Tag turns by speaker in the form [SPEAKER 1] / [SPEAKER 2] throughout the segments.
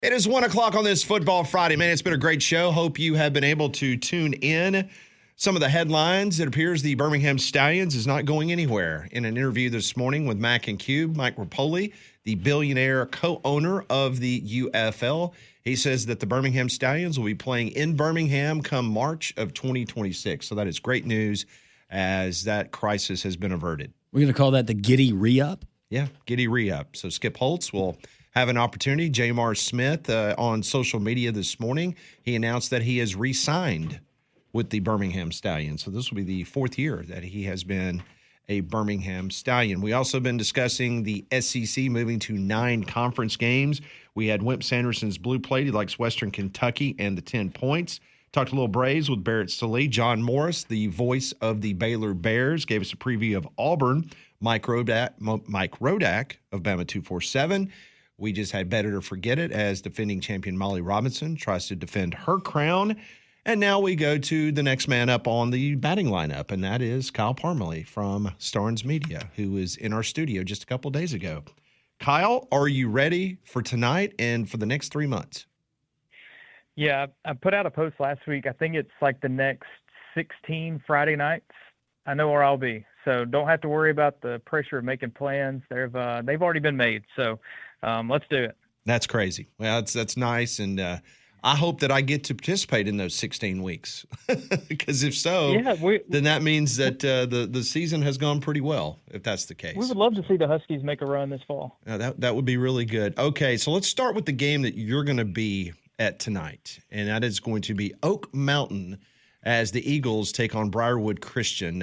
[SPEAKER 1] It is 1 o'clock on this Football Friday. Man, it's been a great show. Hope you have been able to tune in. Some of the headlines, it appears the Birmingham Stallions is not going anywhere. In an interview this morning with Mac and Cube, Mike Rapoli, the billionaire co-owner of the UFL, he says that the Birmingham Stallions will be playing in Birmingham come March of 2026. So that is great news as that crisis has been averted.
[SPEAKER 2] We're going to call that the Giddy Re-Up?
[SPEAKER 1] Yeah, Giddy Re-Up. So Skip Holtz will have an opportunity. Jamar Smith on social media this morning, he announced that he has re-signed with the Birmingham Stallions. So this will be the fourth year that he has been a Birmingham Stallion. We also been discussing the SEC moving to 9 conference games. We had Wimp Sanderson's Blue Plate. He likes Western Kentucky and the 10 points. Talked a little Braves with Barrett Sallee. John Morris, the voice of the Baylor Bears, gave us a preview of Auburn. Mike Rodak of Bama 247. We just had Better to Forget It as defending champion Molly Robinson tries to defend her crown. And now we go to the next man up on the batting lineup, and that is Kyle Parmley from Starnes Media, who was in our studio just a couple of days ago. Kyle, are you ready for tonight and for the next 3 months?
[SPEAKER 3] Yeah, I put out a post last week. I think it's like the next 16 Friday nights. I know where I'll be, so don't have to worry about the pressure of making plans. They've already been made, so let's do it. That's crazy.
[SPEAKER 1] Well, that's nice, and I hope that I get to participate in those 16 weeks, because if so, then that means that the season has gone pretty well, if that's the case.
[SPEAKER 3] We would love to see the Huskies make a run this fall.
[SPEAKER 1] That would be really good. Okay, so let's start with the game that you're going to be at tonight, and that is going to be Oak Mountain as the Eagles take on Briarwood Christian.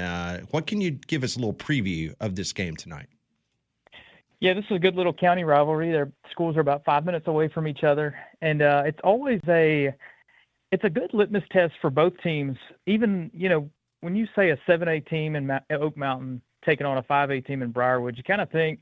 [SPEAKER 1] What can you give us a little preview of this game tonight?
[SPEAKER 3] Yeah, this is a good little county rivalry. Their schools are about 5 minutes away from each other, and it's always a good litmus test for both teams. Even, when you say a 7A team in Oak Mountain taking on a 5A team in Briarwood, you kind of think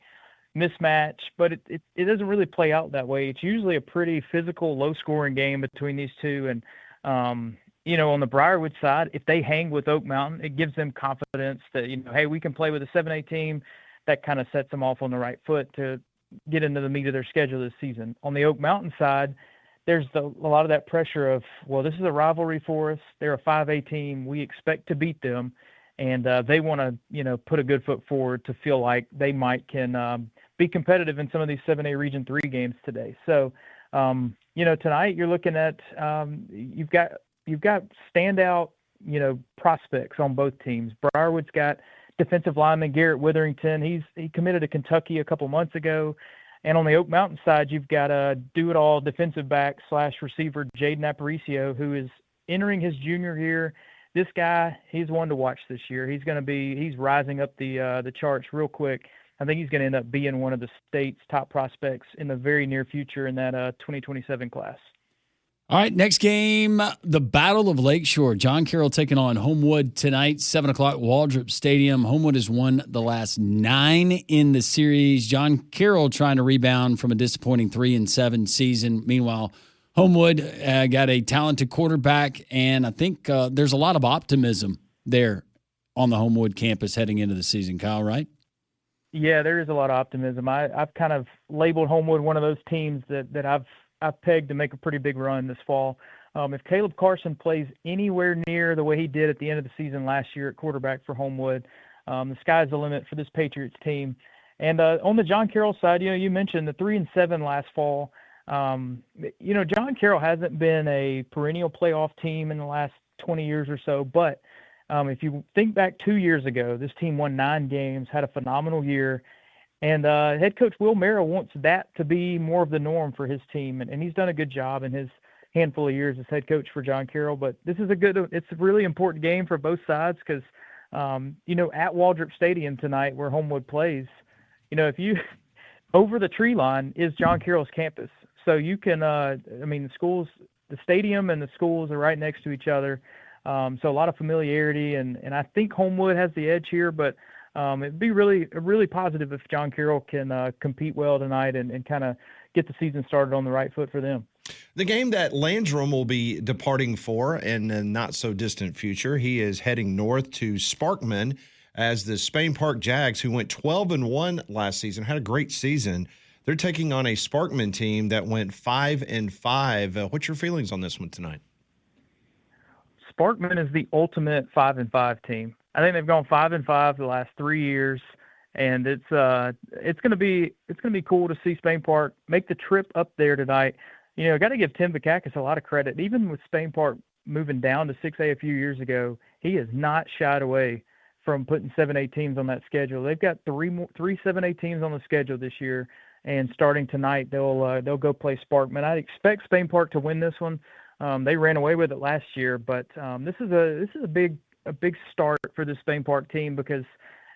[SPEAKER 3] mismatch, but it doesn't really play out that way. It's usually a pretty physical, low-scoring game between these two, and on the Briarwood side, if they hang with Oak Mountain, it gives them confidence that, hey, we can play with a 7A team. That kind of sets them off on the right foot to get into the meat of their schedule this season. On the Oak Mountain side, there's a lot of that pressure of, well, this is a rivalry for us. They're a 5A team. We expect to beat them, and they want to, put a good foot forward to feel like they can be competitive in some of these 7A Region 3 games today. So, tonight you're looking at you've got standout, prospects on both teams. Briarwood's got defensive lineman Garrett Witherington. He committed to Kentucky a couple months ago. And on the Oak Mountain side, you've got a do-it-all defensive back / receiver Jaden Aparicio, who is entering his junior year. This guy, he's one to watch this year. He's rising up the charts real quick. I think he's going to end up being one of the state's top prospects in the very near future in that 2027 class.
[SPEAKER 2] All right, next game, the Battle of Lakeshore. John Carroll taking on Homewood tonight, 7 o'clock, Waldrop Stadium. Homewood has won the last 9 in the series. John Carroll trying to rebound from a disappointing 3-7 season. Meanwhile, Homewood got a talented quarterback, and I think there's a lot of optimism there on the Homewood campus heading into the season, Kyle, right?
[SPEAKER 3] Yeah, there is a lot of optimism. I've kind of labeled Homewood one of those teams that I've pegged to make a pretty big run this fall. If Caleb Carson plays anywhere near the way he did at the end of the season last year at quarterback for Homewood, the sky's the limit for this Patriots team. And on the John Carroll side, you mentioned the 3-7 last fall. John Carroll hasn't been a perennial playoff team in the last 20 years or so, but if you think back 2 years ago, this team won 9 games, had a phenomenal year. And head coach Will Merrill wants that to be more of the norm for his team, and he's done a good job in his handful of years as head coach for John Carroll. But this is it's a really important game for both sides because, at Waldrop Stadium tonight where Homewood plays, if you over the tree line is John Carroll's campus, so you can, the schools, the stadium and the schools are right next to each other, so a lot of familiarity, and I think Homewood has the edge here, but. It'd be really positive if John Carroll can compete well tonight and kind of get the season started on the right foot for them.
[SPEAKER 1] The game that Landrum will be departing for in the not-so-distant future, he is heading north to Sparkman as the Spain Park Jags, who went 12-1 last season, had a great season. They're taking on a Sparkman team that went 5-5. What's your feelings on this one tonight?
[SPEAKER 3] Sparkman is the ultimate 5-5 team. I think they've gone 5-5 the last 3 years, and it's going to be cool to see Spain Park make the trip up there tonight. Got to give Tim Vakakis a lot of credit. Even with Spain Park moving down to 6A a few years ago, he has not shied away from putting 7A teams on that schedule. They've got three 7A teams on the schedule this year, and starting tonight they'll go play Sparkman. I expect Spain Park to win this one. They ran away with it last year, but this is a big start for the Spain Park team because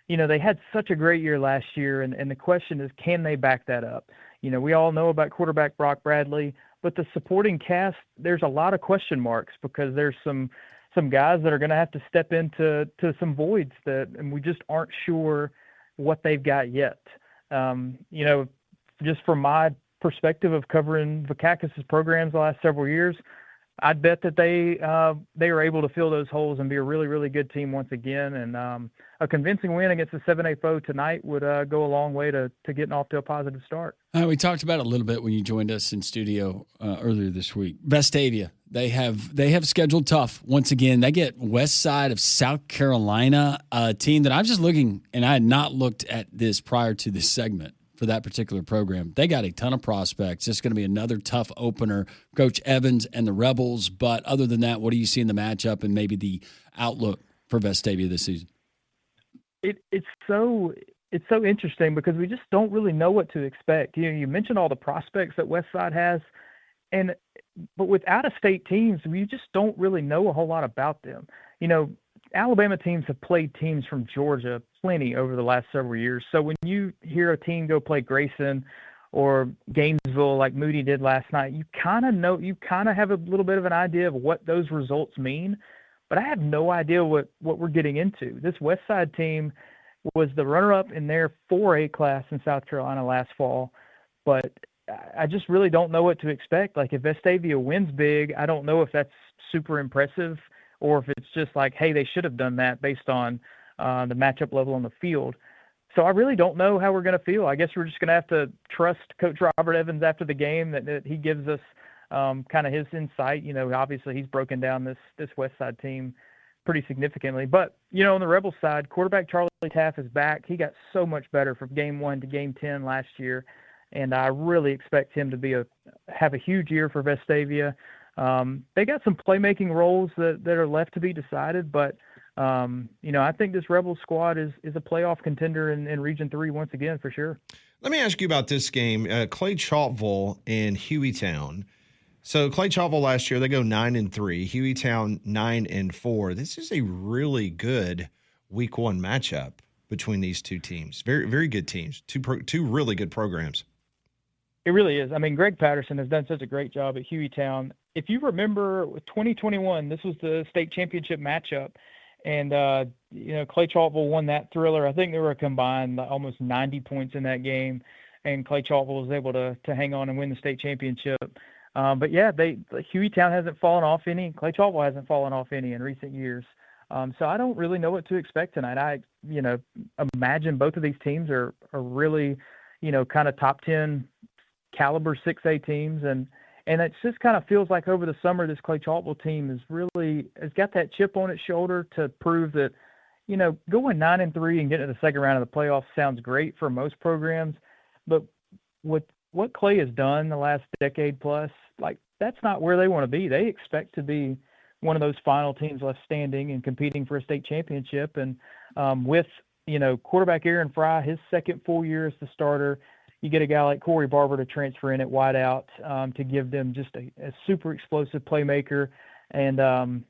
[SPEAKER 3] they had such a great year last year, and the question is, can they back that up? We all know about quarterback Brock Bradley, but the supporting cast, there's a lot of question marks because there's some guys that are going to have to step into some voids and we just aren't sure what they've got yet. Just from my perspective of covering Vakakis' programs the last several years, I'd bet that they were able to fill those holes and be a really, really good team once again. And a convincing win against the 7A foe tonight would go a long way to getting off to a positive start.
[SPEAKER 2] We talked about it a little bit when you joined us in studio earlier this week. Vestavia, they have scheduled tough once again. They get west side of South Carolina, a team that I'm just looking, and I had not looked at this prior to this segment for that particular program. They got a ton of prospects. It's going to be another tough opener. Coach Evans and the Rebels. But other than that, what do you see in the matchup and maybe the outlook for Vestavia this season?
[SPEAKER 3] It's so interesting because we just don't really know what to expect. You mentioned all the prospects that Westside has, but with out-of-state teams, we just don't really know a whole lot about them. Alabama teams have played teams from Georgia plenty over the last several years. So when you hear a team go play Grayson or Gainesville like Moody did last night, you kind of have a little bit of an idea of what those results mean. But I have no idea what we're getting into. This Westside team was the runner-up in their 4A class in South Carolina last fall. But I just really don't know what to expect. Like if Vestavia wins big, I don't know if that's super impressive or if it's just like, hey, they should have done that based on the matchup level on the field. So I really don't know how we're going to feel. I guess we're just going to have to trust Coach Robert Evans after the game that he gives us kind of his insight. Obviously he's broken down this West Side team pretty significantly. But, on the Rebel side, quarterback Charlie Taff is back. He got so much better from game 1 to game 10 last year, and I really expect him to have a huge year for Vestavia. They got some playmaking roles that are left to be decided, but I think this Rebels squad is a playoff contender in Region 3 once again for sure.
[SPEAKER 1] Let me ask you about this game, Clay Chalkville and Hueytown. So Clay Chalkville last year, they go 9-3, Hueytown 9-4. This is a really good week 1 matchup between these two teams. Very, very good teams, two really good programs.
[SPEAKER 3] It really is. I mean, Greg Patterson has done such a great job at Hueytown. If you remember 2021, this was the state championship matchup. And, Clay Chalkville won that thriller. I think they were combined almost 90 points in that game. And Clay Chalkville was able to hang on and win the state championship. But, yeah, Hueytown hasn't fallen off any. Clay Chalkville hasn't fallen off any in recent years. So I don't really know what to expect tonight. I imagine both of these teams are really, kind of top 10 caliber 6A teams. And it just kind of feels like over the summer, this Clay Chalkville team has got that chip on its shoulder to prove that, going 9-3 and getting to the second round of the playoffs sounds great for most programs. But with what Clay has done the last decade plus, like that's not where they want to be. They expect to be one of those final teams left standing and competing for a state championship. And with, quarterback Aaron Fry, his second full year as the starter, you get a guy like Corey Barber to transfer in at wideout to give them just a super explosive playmaker. And,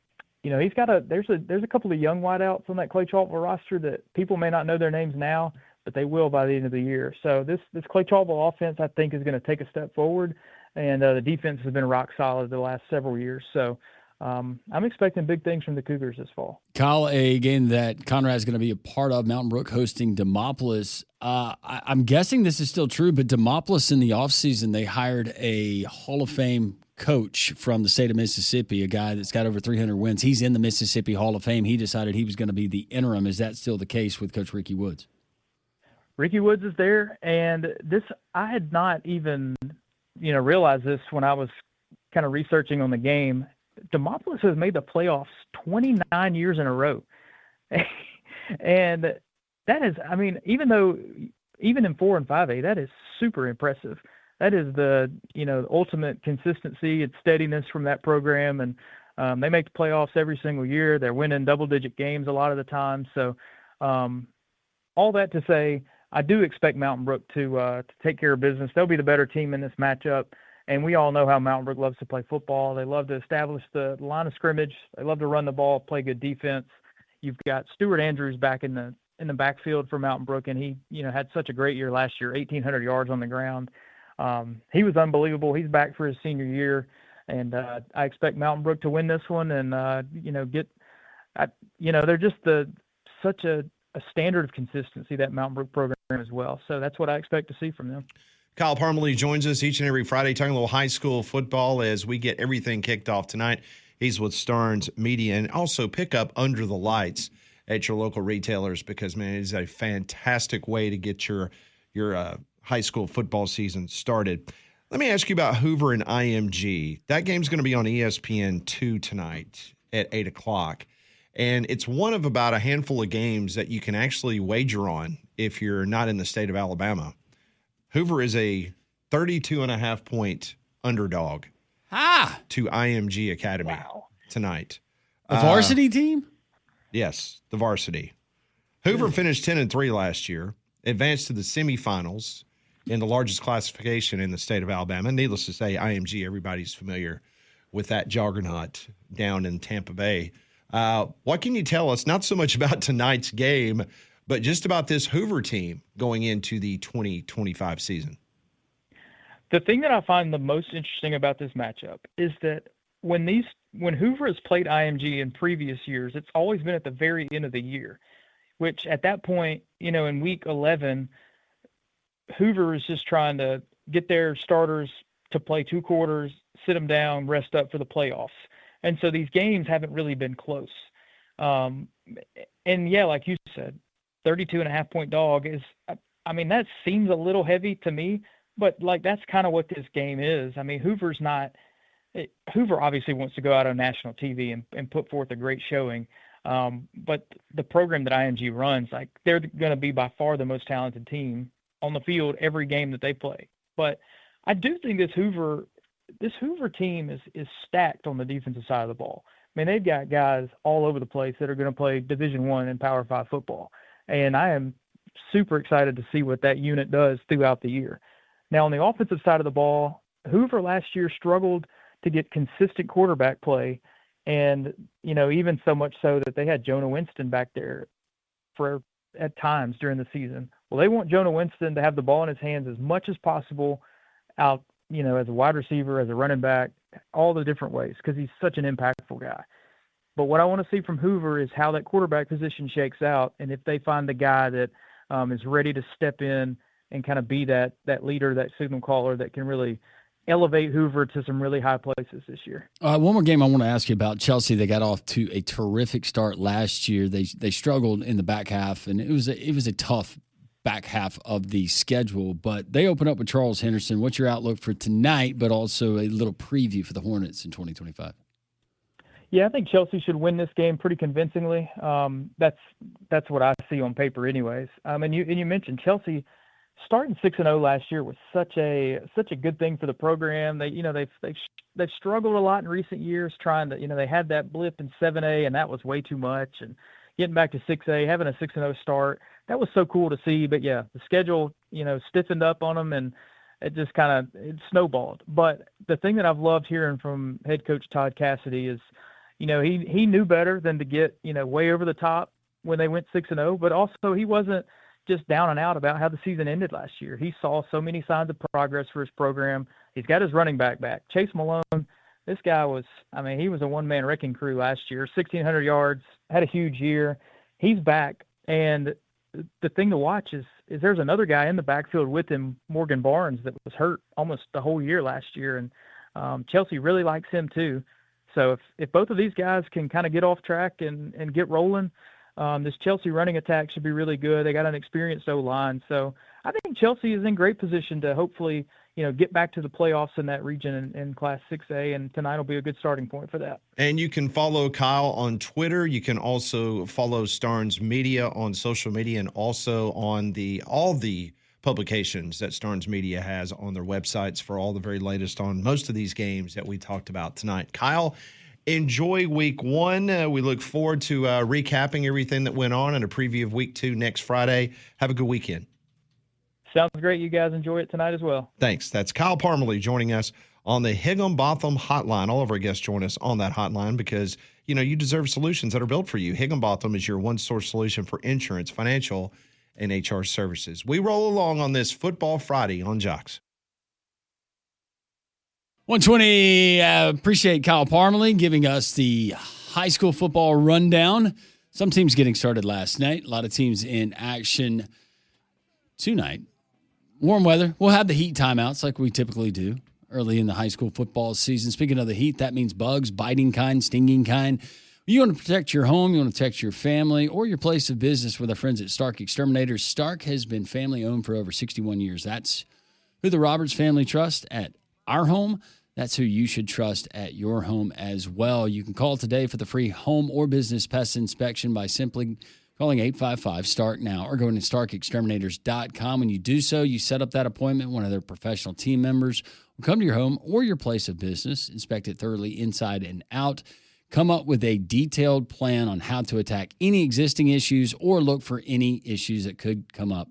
[SPEAKER 3] he's got there's a couple of young wideouts on that Clay Chalkville roster that people may not know their names now, but they will by the end of the year. So this Clay Chalkville offense, I think, is going to take a step forward. And the defense has been rock solid the last several years. So I'm expecting big things from the Cougars this fall.
[SPEAKER 2] Kyle, a game that Conrad is going to be a part of, Mountain Brook hosting Demopolis. I'm guessing this is still true, but Demopolis in the offseason, they hired a Hall of Fame coach from the state of Mississippi, a guy that's got over 300 wins. He's in the Mississippi Hall of Fame. He decided he was going to be the interim. Is that still the case with Coach Ricky Woods?
[SPEAKER 3] Ricky Woods is there, and I had not even, realized this when I was kind of researching on the game. Demopolis has made the playoffs 29 years in a row. And that is, even in 4 and 5A, that is super impressive. That is the ultimate consistency and steadiness from that program. And they make the playoffs every single year. They're winning double-digit games a lot of the time. So all that to say, I do expect Mountain Brook to take care of business. They'll be the better team in this matchup. And we all know how Mountain Brook loves to play football. They love to establish the line of scrimmage. They love to run the ball, play good defense. You've got Stuart Andrews back in the backfield for Mountain Brook, and he had such a great year last year, 1,800 yards on the ground. He was unbelievable. He's back for his senior year, and I expect Mountain Brook to win this one. And they're just such a standard of consistency, that Mountain Brook program as well. So that's what I expect to see from them.
[SPEAKER 1] Kyle Parmley joins us each and every Friday talking a little high school football as we get everything kicked off tonight. He's with Starnes Media, and also pick up Under the Lights at your local retailers because, man, it is a fantastic way to get your high school football season started. Let me ask you about Hoover and IMG. That game's going to be on ESPN2 tonight at 8 o'clock. And it's one of about a handful of games that you can actually wager on if you're not in the state of Alabama. Hoover is a 32.5-point underdog to IMG Academy tonight.
[SPEAKER 2] The varsity team?
[SPEAKER 1] Yes, the varsity. Hoover finished 10-3 last year, advanced to the semifinals in the largest classification in the state of Alabama. Needless to say, IMG, everybody's familiar with that juggernaut down in Tampa Bay. What can you tell us, not so much about tonight's game, but just about this Hoover team going into the 2025 season?
[SPEAKER 3] The thing that I find the most interesting about this matchup is that when Hoover has played IMG in previous years, it's always been at the very end of the year, which at that point, in week 11, Hoover is just trying to get their starters to play 2 quarters, sit them down, rest up for the playoffs. And so these games haven't really been close. And yeah, like you said, 32.5-point dog is, that seems a little heavy to me, but that's kind of what this game is. Hoover obviously wants to go out on national TV and put forth a great showing. But the program that IMG runs, they're going to be by far the most talented team on the field every game that they play. But I do think this Hoover team is stacked on the defensive side of the ball. They've got guys all over the place that are going to play Division I and Power 5 football. And I am super excited to see what that unit does throughout the year. Now, on the offensive side of the ball, Hoover last year struggled to get consistent quarterback play. And, even so much so that they had Jonah Winston back there at times during the season. Well, they want Jonah Winston to have the ball in his hands as much as possible out, as a wide receiver, as a running back, all the different ways, because he's such an impactful guy. But what I want to see from Hoover is how that quarterback position shakes out, and if they find the guy that is ready to step in and kind of be that leader, that signal caller that can really elevate Hoover to some really high places this year.
[SPEAKER 2] One more game I want to ask you about. Chelsea, they got off to a terrific start last year. They struggled in the back half, and it was a tough back half of the schedule, but they open up with Charles Henderson. What's your outlook for tonight, but also a little preview for the Hornets in 2025?
[SPEAKER 3] Yeah, I think Chelsea should win this game pretty convincingly. That's what I see on paper anyways. And you mentioned Chelsea starting 6-0 last year was such a good thing for the program. They've struggled a lot in recent years trying to, they had that blip in 7A and that was way too much, and getting back to 6A, having a 6-0 start, that was so cool to see. But yeah, the schedule, stiffened up on them and it just it snowballed. But the thing that I've loved hearing from head coach Todd Cassidy is, he knew better than to get, way over the top when they went 6-0, but also he wasn't just down and out about how the season ended last year. He saw so many signs of progress for his program. He's got his running back. Chase Malone, this guy was, he was a one-man wrecking crew last year, 1,600 yards, had a huge year. He's back. And the thing to watch is there's another guy in the backfield with him, Morgan Barnes, that was hurt almost the whole year last year. And Chelsea really likes him too. So if both of these guys can kind of get off track and get rolling, This Chelsea running attack should be really good. They got an experienced O-line. So I think Chelsea is in great position to hopefully, get back to the playoffs in that region in Class 6A, and tonight will be a good starting point for that.
[SPEAKER 1] And you can follow Kyle on Twitter. You can also follow Starnes Media on social media, and also on all the publications that Starnes Media has on their websites for all the very latest on most of these games that we talked about tonight. Kyle, enjoy week 1. We look forward to recapping everything that went on and a preview of week 2 next Friday. Have a good weekend.
[SPEAKER 3] Sounds great. You guys enjoy it tonight as well.
[SPEAKER 1] Thanks. That's Kyle Parmley joining us on the Higginbotham hotline. All of our guests join us on that hotline because, you deserve solutions that are built for you. Higginbotham is your one-source solution for insurance, financial, and HR services. We roll along on this Football Friday on Jocks.
[SPEAKER 2] 120, appreciate Kyle Parmley giving us the high school football rundown. Some teams getting started last night. A lot of teams in action tonight. Warm weather. We'll have the heat timeouts like we typically do early in the high school football season. Speaking of the heat, that means bugs, biting kind, stinging kind. You want to protect your home, you want to protect your family, or your place of business with our friends at Stark Exterminators. Stark has been family-owned for over 61 years. That's who the Roberts family trust at our home. That's who you should trust at your home as well. You can call today for the free home or business pest inspection by simply calling 855-STARK now or going to starkexterminators.com. When you do so, you set up that appointment. One of their professional team members will come to your home or your place of business, inspect it thoroughly inside and out, come up with a detailed plan on how to attack any existing issues or look for any issues that could come up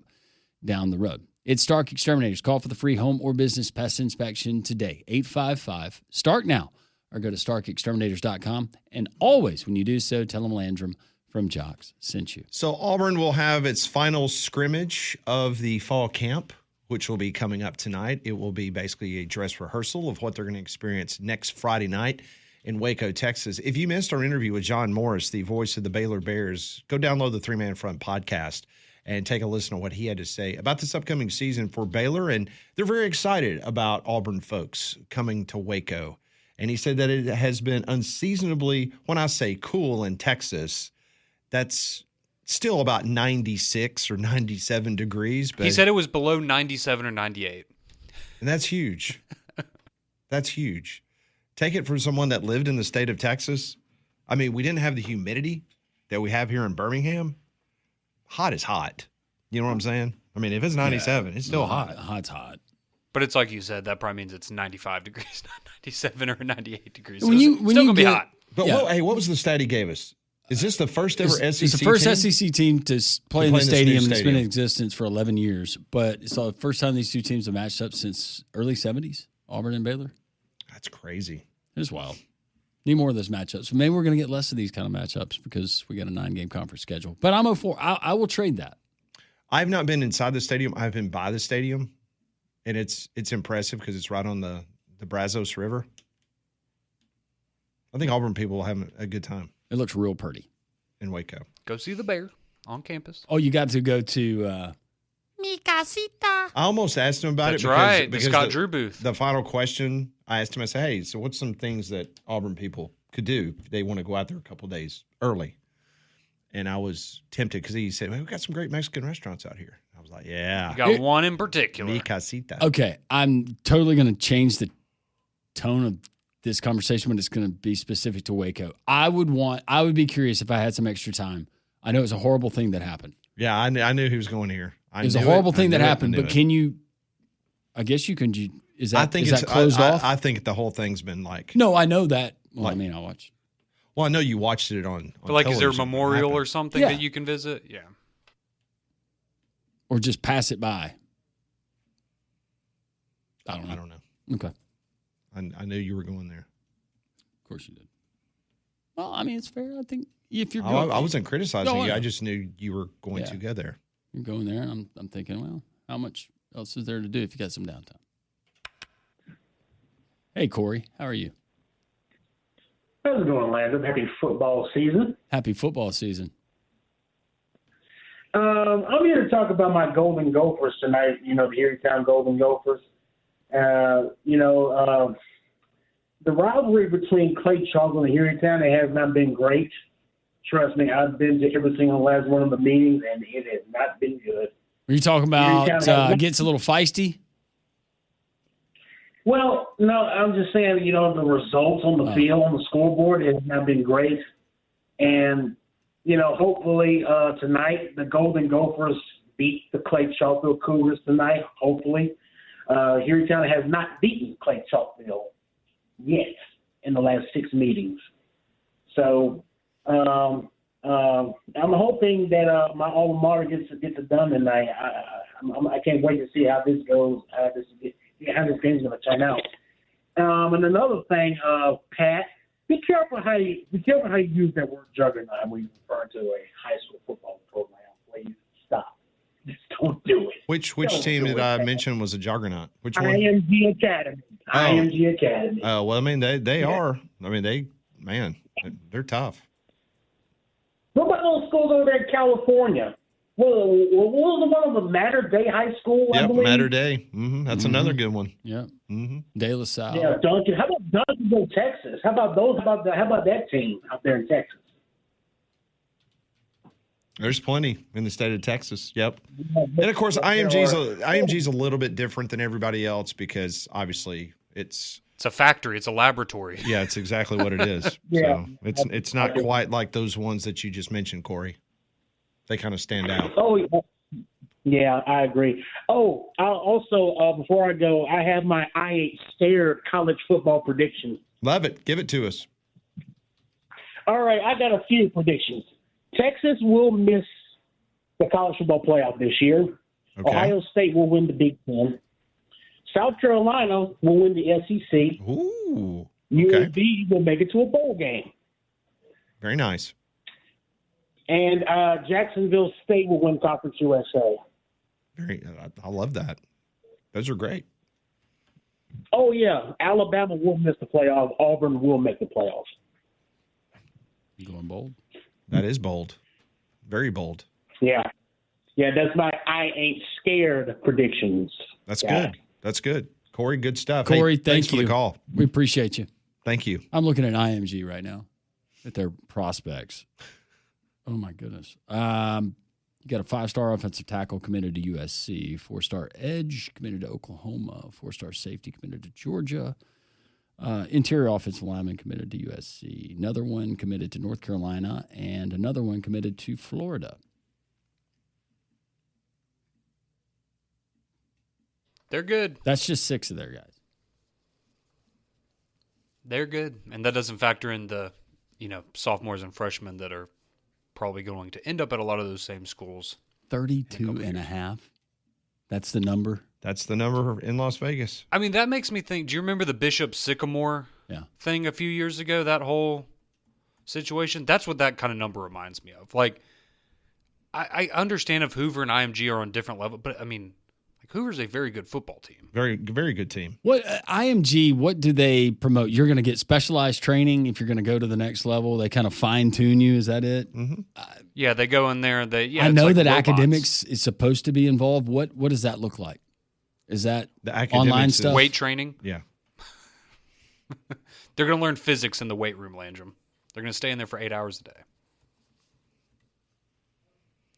[SPEAKER 2] down the road. It's Stark Exterminators. Call for the free home or business pest inspection today. 855-STARK now or go to starkexterminators.com. And always, when you do so, tell them Landrum from Jocks sent you.
[SPEAKER 1] So Auburn will have its final scrimmage of the fall camp, which will be coming up tonight. It will be basically a dress rehearsal of what they're going to experience next Friday night in Waco, Texas. If you missed our interview with John Morris, the voice of the Baylor Bears, go download the 3-Man Front podcast and take a listen to what he had to say about this upcoming season for Baylor. And they're very excited about Auburn folks coming to Waco. And he said that it has been unseasonably, when I say cool in Texas, that's still about 96 or 97 degrees. But
[SPEAKER 4] he said it was below 97 or 98.
[SPEAKER 1] And that's huge. That's huge. Take it from someone that lived in the state of Texas. I mean, we didn't have the humidity that we have here in Birmingham. Hot is hot. You know what I'm saying? I mean, if it's 97, it's still hot.
[SPEAKER 2] Hot's hot.
[SPEAKER 4] But it's like you said, that probably means it's 95 degrees, not 97 or 98 degrees.
[SPEAKER 2] When
[SPEAKER 4] it's still going to be hot.
[SPEAKER 1] But what was the stat he gave us? Is this the first ever SEC team?
[SPEAKER 2] It's the first
[SPEAKER 1] team?
[SPEAKER 2] SEC team to play in the stadium that's been in existence for 11 years. But it's the first time these two teams have matched up since early 70s, Auburn and Baylor.
[SPEAKER 1] That's crazy.
[SPEAKER 2] It is wild. Need more of those matchups. Maybe we're going to get less of these kind of matchups because we got a 9-game conference schedule. But I'm 0-4. I will trade that.
[SPEAKER 1] I've not been inside the stadium. I've been by the stadium, and it's impressive because it's right on the Brazos River. I think Auburn people will have a good time.
[SPEAKER 2] It looks real pretty.
[SPEAKER 1] In Waco.
[SPEAKER 4] Go see the Bear on campus.
[SPEAKER 2] Oh, you got to go to
[SPEAKER 5] Mi casita.
[SPEAKER 1] I almost asked him about
[SPEAKER 4] That's
[SPEAKER 1] it.
[SPEAKER 4] right.
[SPEAKER 1] Because
[SPEAKER 4] the Scott Drew booth.
[SPEAKER 1] The final question, I asked him, I said, hey, so what's some things that Auburn people could do if they want to go out there a couple of days early? And I was tempted because he said, man, we've got some great Mexican restaurants out here. I was like, yeah.
[SPEAKER 4] You got one in particular.
[SPEAKER 1] Mi casita.
[SPEAKER 2] Okay, I'm totally going to change the tone of this conversation when it's going to be specific to Waco. I would be curious if I had some extra time. I know it's a horrible thing that happened.
[SPEAKER 1] Yeah, I knew he was going here.
[SPEAKER 2] It was a horrible thing that happened, but can you, I guess you can, is that closed off?
[SPEAKER 1] I think the whole thing's been like.
[SPEAKER 2] No, I know that. Well, I mean, I watched.
[SPEAKER 1] Well, I know you watched it on
[SPEAKER 4] But like, is there a
[SPEAKER 1] television.
[SPEAKER 4] memorial or something that you can visit? Yeah.
[SPEAKER 2] Or just pass it by.
[SPEAKER 1] I don't know.
[SPEAKER 2] Okay.
[SPEAKER 1] I knew you were going there.
[SPEAKER 2] Of course you did. Well, I mean, it's fair. I think if you're
[SPEAKER 1] I wasn't criticizing you.
[SPEAKER 2] know.
[SPEAKER 1] I just knew you were going to go there.
[SPEAKER 2] You're going there, and I'm thinking, well, how much else is there to do if you got some downtime? Hey, Corey, how are you?
[SPEAKER 6] How's it going, Landon? Happy football season.
[SPEAKER 2] Happy football season.
[SPEAKER 6] I'm here to talk about my Golden Gophers tonight, the Erie-Town Golden Gophers. The rivalry between Clay Chalk and Erie-Town, it has not been great. Trust me, I've been to every single last one of the meetings, and it has not been good.
[SPEAKER 2] Are you talking about gets a little feisty?
[SPEAKER 6] Well, no, I'm just saying, the results on the field, on the scoreboard, has not been great. And, hopefully tonight the Golden Gophers beat the Clay Chalkville Cougars tonight, hopefully. Hueytown has not beaten Clay Chalkville yet in the last 6 meetings. So I'm hoping that my alma mater gets it done tonight. I can't wait to see how this goes, how this game's going to turn out. And another thing, Pat, be careful how you use that word juggernaut when you refer to a high school football program. Please stop. Just don't do it.
[SPEAKER 1] Which team did I mention was a juggernaut? Which one?
[SPEAKER 6] IMG Academy.
[SPEAKER 1] Oh.
[SPEAKER 6] IMG Academy.
[SPEAKER 1] Oh, well, I mean, they are. I mean, they're tough.
[SPEAKER 6] What about those schools over there in California? What was the one of the Mater Day High School? I believe?
[SPEAKER 1] Mater Day. That's another good one.
[SPEAKER 2] Yeah. De La Salle.
[SPEAKER 6] Yeah, Duncan. How about Duncanville, Texas? How about those? How about that team out there in Texas?
[SPEAKER 1] There's plenty in the state of Texas. Yep. And of course, IMG's a little bit different than everybody else because obviously it's
[SPEAKER 4] a factory. It's a laboratory.
[SPEAKER 1] Yeah, it's exactly what it is.
[SPEAKER 6] Yeah.
[SPEAKER 1] So it's not quite like those ones that you just mentioned, Corey. They kind of stand out.
[SPEAKER 6] Oh, yeah, I agree. Oh, I'll also, before I go, I have my I Ain't Scared college football predictions.
[SPEAKER 1] Love it. Give it to us.
[SPEAKER 6] All right, I got a few predictions. Texas will miss the college football playoff this year.
[SPEAKER 1] Okay.
[SPEAKER 6] Ohio State will win the Big Ten. South Carolina will win the SEC.
[SPEAKER 1] Ooh. Okay.
[SPEAKER 6] UAB will make it to a bowl game.
[SPEAKER 1] Very nice.
[SPEAKER 6] And Jacksonville State will win Conference USA.
[SPEAKER 1] I love that. Those are great.
[SPEAKER 6] Oh, yeah. Alabama will miss the playoffs. Auburn will make the playoffs.
[SPEAKER 2] You going bold?
[SPEAKER 1] That is bold. Very bold.
[SPEAKER 6] Yeah. Yeah, that's my I Ain't Scared predictions.
[SPEAKER 1] That's good. That's good. Corey, good stuff.
[SPEAKER 2] Corey,
[SPEAKER 1] thanks
[SPEAKER 2] for
[SPEAKER 1] the call.
[SPEAKER 2] We appreciate you.
[SPEAKER 1] Thank you.
[SPEAKER 2] I'm looking at IMG right now at their prospects. Oh, my goodness. You got a 5-star offensive tackle committed to USC, 4-star edge committed to Oklahoma, 4-star safety committed to Georgia, interior offensive lineman committed to USC, another one committed to North Carolina, and another one committed to Florida.
[SPEAKER 4] They're good.
[SPEAKER 2] That's just 6 of their guys.
[SPEAKER 4] They're good. And that doesn't factor in the, sophomores and freshmen that are probably going to end up at a lot of those same schools.
[SPEAKER 2] 32 and a half. That's the number.
[SPEAKER 1] That's the number in Las Vegas.
[SPEAKER 4] I mean, that makes me think, do you remember the Bishop Sycamore thing a few years ago, that whole situation? That's what that kind of number reminds me of. Like, I understand if Hoover and IMG are on different levels, but I mean, Hoover's a very good football team.
[SPEAKER 1] Very, very good team.
[SPEAKER 2] What IMG? What do they promote? You're going to get specialized training if you're going to go to the next level. They kind of fine tune you. Is that it?
[SPEAKER 1] Mm-hmm.
[SPEAKER 4] Yeah, they go in there.
[SPEAKER 2] I know that academics is supposed to be involved. What does that look like? Is that
[SPEAKER 1] the
[SPEAKER 2] online stuff?
[SPEAKER 4] Weight training?
[SPEAKER 1] Yeah.
[SPEAKER 4] They're going to learn physics in the weight room, Landrum. They're going to stay in there for 8 hours a day.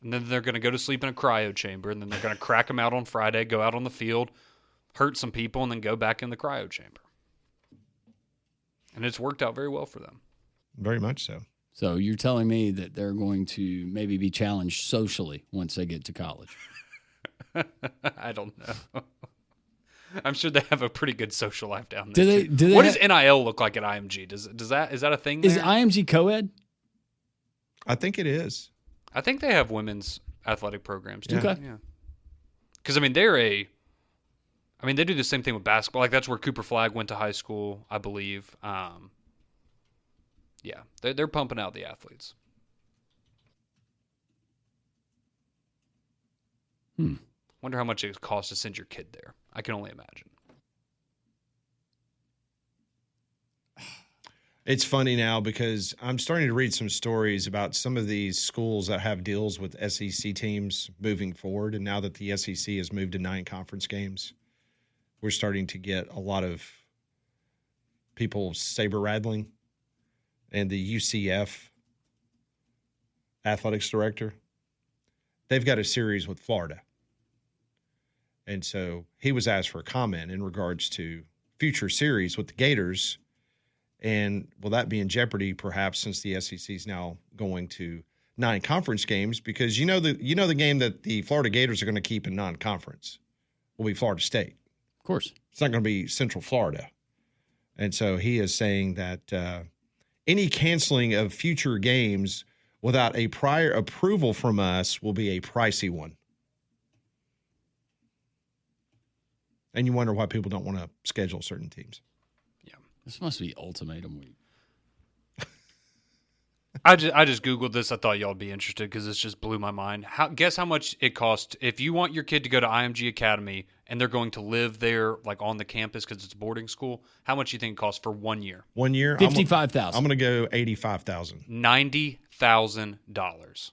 [SPEAKER 4] And then they're going to go to sleep in a cryo chamber, and then they're going to crack them out on Friday, go out on the field, hurt some people, and then go back in the cryo chamber. And it's worked out very well for them.
[SPEAKER 1] Very much so.
[SPEAKER 2] So you're telling me that they're going to maybe be challenged socially once they get to college?
[SPEAKER 4] I don't know. I'm sure they have a pretty good social life down there.
[SPEAKER 2] Do they
[SPEAKER 4] what does NIL look like at IMG? Is that a thing there?
[SPEAKER 2] Is IMG co-ed?
[SPEAKER 1] I think it is.
[SPEAKER 4] I think they have women's athletic programs too.
[SPEAKER 2] Okay.
[SPEAKER 4] Yeah. Because they do the same thing with basketball. Like that's where Cooper Flagg went to high school, I believe. Yeah, they're pumping out the athletes. Wonder how much it costs to send your kid there. I can only imagine.
[SPEAKER 1] It's funny now because I'm starting to read some stories about some of these schools that have deals with SEC teams moving forward. And now that the SEC has moved to 9 conference games, we're starting to get a lot of people saber rattling. And the UCF athletics director, they've got a series with Florida. And so he was asked for a comment in regards to future series with the Gators. And will that be in jeopardy, perhaps, since the SEC is now going to 9 conference games? Because you know the game that the Florida Gators are going to keep in non-conference will be Florida State.
[SPEAKER 2] Of course.
[SPEAKER 1] It's not going to be Central Florida. And so he is saying that any canceling of future games without a prior approval from us will be a pricey one. And you wonder why people don't want to schedule certain teams.
[SPEAKER 2] Yeah. This must be ultimatum week.
[SPEAKER 4] I just Googled this. I thought y'all would be interested because this just blew my mind. Guess how much it costs if you want your kid to go to IMG Academy and they're going to live there, like on the campus because it's a boarding school. How much do you think it costs for 1 year?
[SPEAKER 1] 1 year?
[SPEAKER 2] $55,000.
[SPEAKER 1] I'm going to go $85,000.
[SPEAKER 4] $90,000.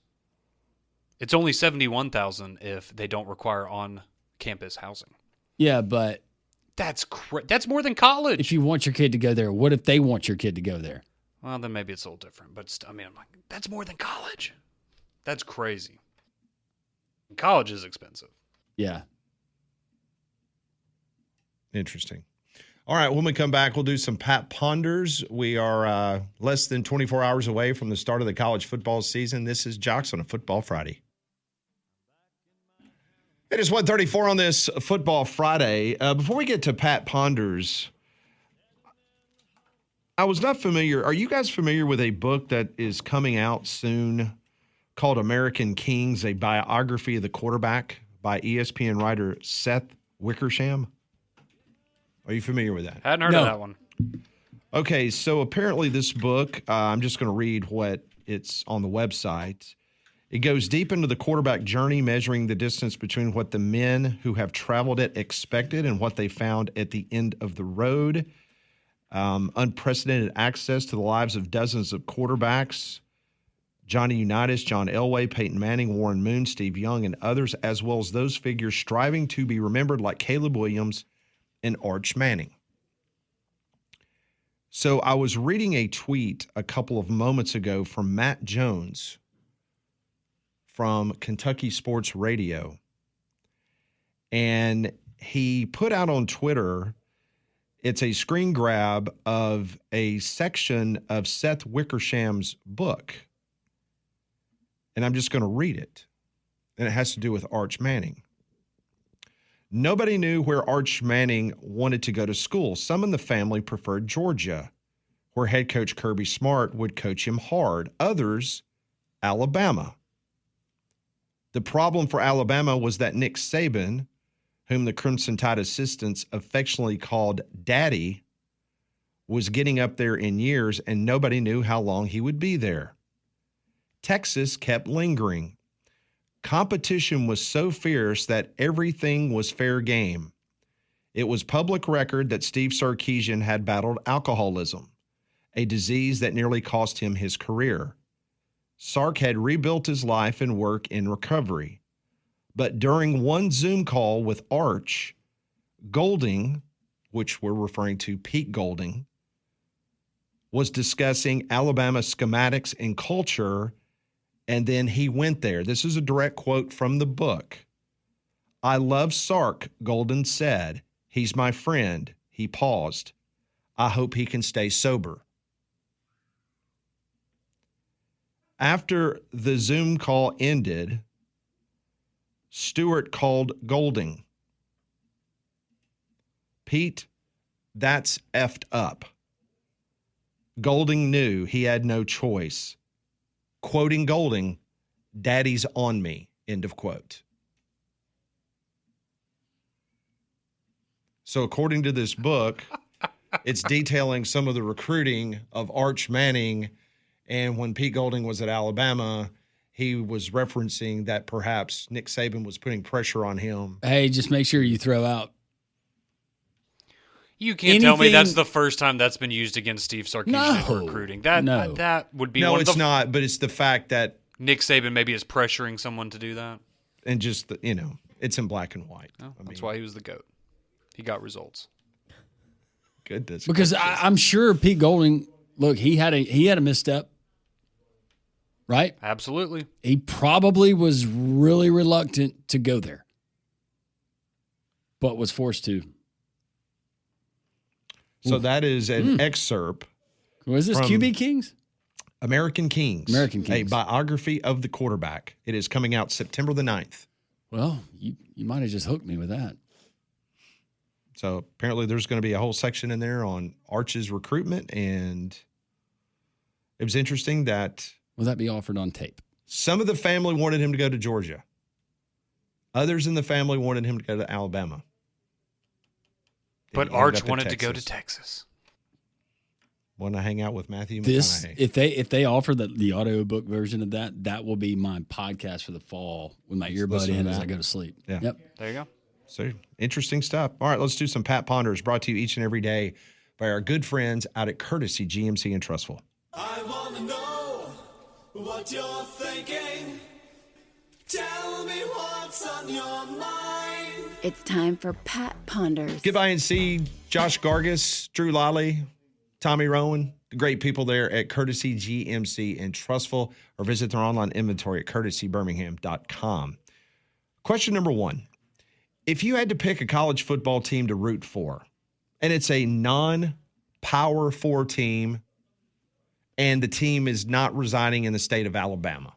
[SPEAKER 4] It's only $71,000 if they don't require on-campus housing.
[SPEAKER 2] Yeah, but
[SPEAKER 4] that's more than college.
[SPEAKER 2] If you want your kid to go there, what if they want your kid to go there?
[SPEAKER 4] Well, then maybe it's a little different. But I'm like, that's more than college. That's crazy. College is expensive.
[SPEAKER 2] Yeah.
[SPEAKER 1] Interesting. All right, when we come back, we'll do some Pat Ponders. We are less than 24 hours away from the start of the college football season. This is Jocks on a Football Friday. It is 1:34 on this Football Friday. Before we get to Pat Ponders, I was not familiar. Are you guys familiar with a book that is coming out soon called American Kings, a biography of the quarterback by ESPN writer Seth Wickersham? Are you familiar with that?
[SPEAKER 4] Hadn't heard of that one.
[SPEAKER 1] Okay, so apparently this book, I'm just going to read what it's on the website. It goes deep into the quarterback journey, measuring the distance between what the men who have traveled it expected and what they found at the end of the road. Unprecedented access to the lives of dozens of quarterbacks, Johnny Unitas, John Elway, Peyton Manning, Warren Moon, Steve Young, and others, as well as those figures striving to be remembered like Caleb Williams and Arch Manning. So I was reading a tweet a couple of moments ago from Matt Jones from Kentucky Sports Radio, and he put out on Twitter, it's a screen grab of a section of Seth Wickersham's book. And I'm just going to read it. And it has to do with Arch Manning. Nobody knew where Arch Manning wanted to go to school. Some in the family preferred Georgia, where head coach Kirby Smart would coach him hard. Others, Alabama. The problem for Alabama was that Nick Saban, whom the Crimson Tide assistants affectionately called Daddy, was getting up there in years, and nobody knew how long he would be there. Texas kept lingering. Competition was so fierce that everything was fair game. It was public record that Steve Sarkisian had battled alcoholism, a disease that nearly cost him his career. Sark had rebuilt his life and work in recovery. But during one Zoom call with Arch, Golding, which we're referring to Pete Golding, was discussing Alabama schematics and culture, and then he went there. This is a direct quote from the book. "I love Sark," Golden said. "He's my friend." He paused. "I hope he can stay sober." After the Zoom call ended, Stewart called Golding. "Pete, that's effed up." Golding knew he had no choice. Quoting Golding, "Daddy's on me," end of quote. So according to this book, it's detailing some of the recruiting of Arch Manning. And when Pete Golding was at Alabama, he was referencing that perhaps Nick Saban was putting pressure on him.
[SPEAKER 2] Hey, just make sure you throw out.
[SPEAKER 4] You can't tell me that's the first time that's been used against Steve Sarkisian in recruiting. That would be
[SPEAKER 1] no, it's not. But it's the fact that
[SPEAKER 4] Nick Saban maybe is pressuring someone to do that,
[SPEAKER 1] and just it's in black and white.
[SPEAKER 4] Oh, that's why he was the GOAT. He got results.
[SPEAKER 1] Goodness,
[SPEAKER 2] because I'm sure Pete Golding. Look, he had a misstep. right?
[SPEAKER 4] Absolutely.
[SPEAKER 2] He probably was really reluctant to go there, but was forced to.
[SPEAKER 1] So that is an excerpt.
[SPEAKER 2] Was this
[SPEAKER 1] from
[SPEAKER 2] QB Kings?
[SPEAKER 1] American Kings.
[SPEAKER 2] American
[SPEAKER 1] A
[SPEAKER 2] Kings.
[SPEAKER 1] biography of the quarterback. It is coming out September the 9th.
[SPEAKER 2] Well, you might have just hooked me with that.
[SPEAKER 1] So apparently there's going to be a whole section in there on Arch's recruitment. And it was interesting that
[SPEAKER 2] Will that be offered on tape?
[SPEAKER 1] some of the family wanted him to go to Georgia. Others in the family wanted him to go to Alabama.
[SPEAKER 4] But
[SPEAKER 1] He ended
[SPEAKER 4] Arch
[SPEAKER 1] up at
[SPEAKER 4] wanted to go to Texas.
[SPEAKER 1] Want to hang out with Matthew
[SPEAKER 2] This,
[SPEAKER 1] McConaughey.
[SPEAKER 2] if they offer the audiobook version of that will be my podcast for the fall with my earbud
[SPEAKER 1] listen to
[SPEAKER 2] in as
[SPEAKER 1] that.
[SPEAKER 2] I go to sleep.
[SPEAKER 1] Yeah.
[SPEAKER 2] Yep.
[SPEAKER 4] There you go.
[SPEAKER 1] So interesting stuff. All right, let's do some Pat Ponders brought to you each and every day by our good friends out at Courtesy GMC and Trustful.
[SPEAKER 7] I want to know what you're thinking. Tell me what's on your mind.
[SPEAKER 8] It's time for Pat Ponders.
[SPEAKER 1] Get by and see Josh Gargis, Drew Lally, Tommy Rowan, the great people there at Courtesy GMC and Trustful, or visit their online inventory at courtesybirmingham.com. Question number 1. If you had to pick a college football team to root for, and it's a non-Power 4 team, and the team is not residing in the state of Alabama,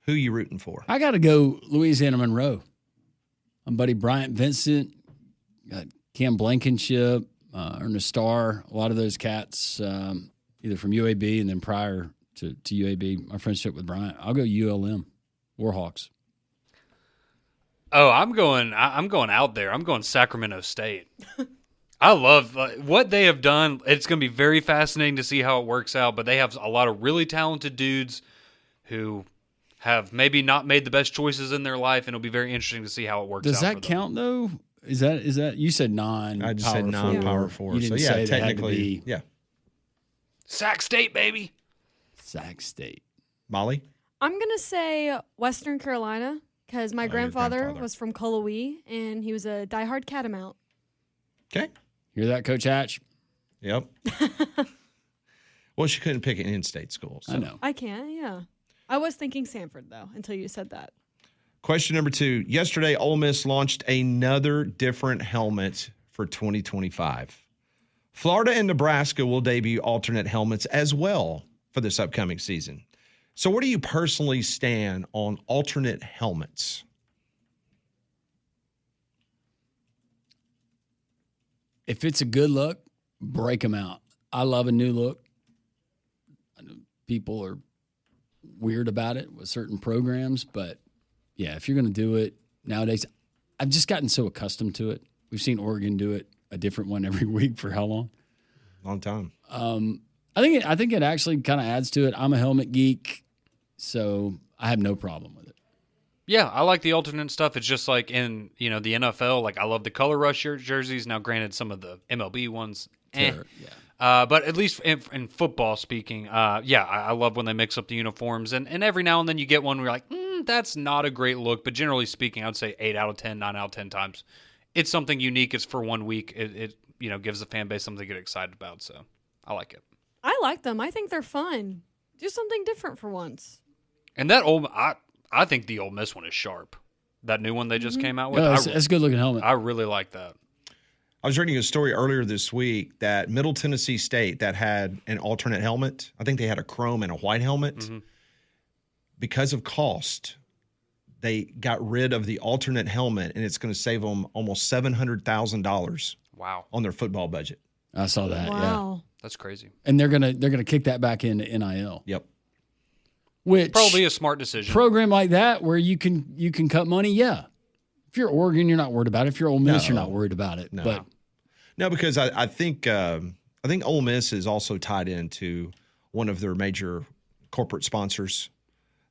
[SPEAKER 1] who are you rooting for?
[SPEAKER 2] I got to go Louisiana Monroe. I'm buddy Bryant Vincent, got Cam Blankenship, Ernest Starr, a lot of those cats, either from UAB and then prior to UAB, my friendship with Bryant. I'll go ULM, Warhawks.
[SPEAKER 4] Oh, I'm going out there. I'm going Sacramento State. I love what they have done. It's going to be very fascinating to see how it works out, but they have a lot of really talented dudes who have maybe not made the best choices in their life, and it'll be very interesting to see how it works out.
[SPEAKER 2] Does that count, though? Is that you said
[SPEAKER 1] I just said non-Power 4.
[SPEAKER 2] You didn't
[SPEAKER 1] so, yeah,
[SPEAKER 2] say they had to
[SPEAKER 1] technically,
[SPEAKER 2] be
[SPEAKER 1] yeah.
[SPEAKER 4] Sac State, baby.
[SPEAKER 2] Sac State.
[SPEAKER 1] Molly?
[SPEAKER 9] I'm going to say Western Carolina because my
[SPEAKER 1] your
[SPEAKER 9] grandfather
[SPEAKER 1] grandfather.
[SPEAKER 9] was from Cullowhee, and he was a diehard Catamount.
[SPEAKER 1] Okay.
[SPEAKER 2] Hear that, Coach Hatch?
[SPEAKER 1] Yep. Well, she couldn't pick an in-state school. So.
[SPEAKER 2] I know.
[SPEAKER 9] I can, yeah. I was thinking Sanford, though, until you said that.
[SPEAKER 1] Question number 2. Yesterday, Ole Miss launched another different helmet for 2025. Florida and Nebraska will debut alternate helmets as well for this upcoming season. So where do you personally stand on alternate helmets?
[SPEAKER 2] If it's a good look, break them out. I love a new look. I know people are weird about it with certain programs, but yeah, if you're going to do it nowadays, I've just gotten so accustomed to it. We've seen Oregon do it, a different one every week for how long?
[SPEAKER 1] Long time.
[SPEAKER 2] I think it actually kind of adds to it. I'm a helmet geek, so I have no problem with it.
[SPEAKER 4] Yeah, I like the alternate stuff. It's just like in the NFL. Like I love the color rush jerseys. Now, granted, some of the MLB ones,
[SPEAKER 2] Yeah.
[SPEAKER 4] but at least in football speaking, I love when they mix up the uniforms. And every now and then you get one where you're like, that's not a great look. But generally speaking, I would say 8 out of 10, 9 out of 10 times, it's something unique. It's for 1 week. It gives the fan base something to get excited about. So I like it.
[SPEAKER 9] I like them. I think they're fun. Do something different for once.
[SPEAKER 4] And that I think the Ole Miss one is sharp. That new one they just came out with.
[SPEAKER 2] Yeah, that's a good looking helmet.
[SPEAKER 4] I really like that.
[SPEAKER 1] I was reading a story earlier this week that Middle Tennessee State that had an alternate helmet. I think they had a chrome and a white helmet. Mm-hmm. Because of cost, they got rid of the alternate helmet, and it's going to save them almost $700,000.
[SPEAKER 4] Wow.
[SPEAKER 1] On their football budget.
[SPEAKER 2] I saw that.
[SPEAKER 9] Wow.
[SPEAKER 2] Yeah,
[SPEAKER 4] that's crazy.
[SPEAKER 2] And they're gonna kick that back into NIL.
[SPEAKER 1] Yep.
[SPEAKER 2] Which
[SPEAKER 4] probably a smart decision.
[SPEAKER 2] Program like that where you can cut money, yeah. If you're Oregon, you're not worried about it. If you're Ole Miss, you're not worried about it.
[SPEAKER 1] No, because I think Ole Miss is also tied into one of their major corporate sponsors.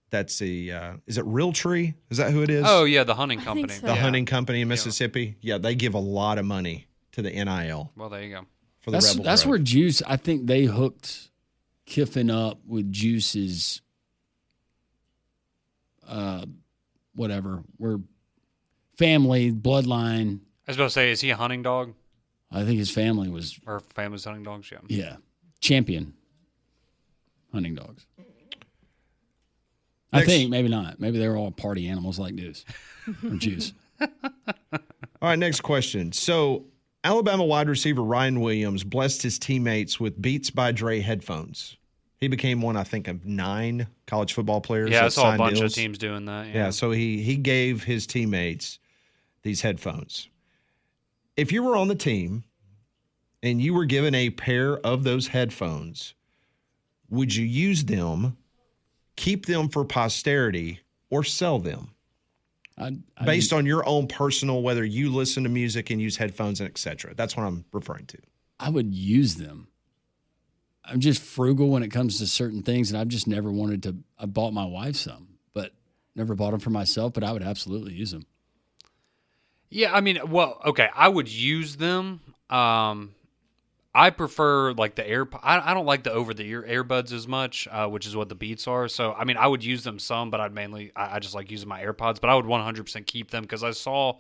[SPEAKER 1] That's is it Realtree? Is that who it is?
[SPEAKER 4] Oh yeah, the hunting company.
[SPEAKER 9] So.
[SPEAKER 1] The hunting company in Mississippi. Yeah, they give a lot of money to the NIL.
[SPEAKER 4] Well, there you go.
[SPEAKER 1] For the Rebel
[SPEAKER 2] that's
[SPEAKER 1] Grove.
[SPEAKER 2] where Juice. I think they hooked Kiffin up with Juice's. Whatever. We're family, bloodline.
[SPEAKER 4] I was about to say, is he a hunting dog?
[SPEAKER 2] I think his family was.
[SPEAKER 4] Or family's hunting dogs, yeah.
[SPEAKER 2] Yeah. Champion hunting dogs. I think maybe not. Maybe they're all party animals like Deuce or Juice.
[SPEAKER 1] All right, next question. So, Alabama wide receiver Ryan Williams blessed his teammates with Beats by Dre headphones. He became one, I think, of 9 college football players.
[SPEAKER 4] Yeah, I
[SPEAKER 1] that
[SPEAKER 4] saw a
[SPEAKER 1] signed
[SPEAKER 4] bunch
[SPEAKER 1] deals.
[SPEAKER 4] of teams doing that.
[SPEAKER 1] Yeah, so he gave his teammates these headphones. If you were on the team and you were given a pair of those headphones, would you use them, keep them for posterity, or sell them? Based on your own personal, whether you listen to music and use headphones and et cetera. That's what I'm referring to.
[SPEAKER 2] I would use them. I'm just frugal when it comes to certain things, and I've just never wanted to. I bought my wife some, but never bought them for myself, but I would absolutely use them.
[SPEAKER 4] Yeah, I mean, well, okay, I would use them. I prefer like the AirPods. I don't like the over-the-ear earbuds as much, which is what the Beats are. So, I mean, I would use them some, but I just like using my AirPods. But I would 100% keep them because I saw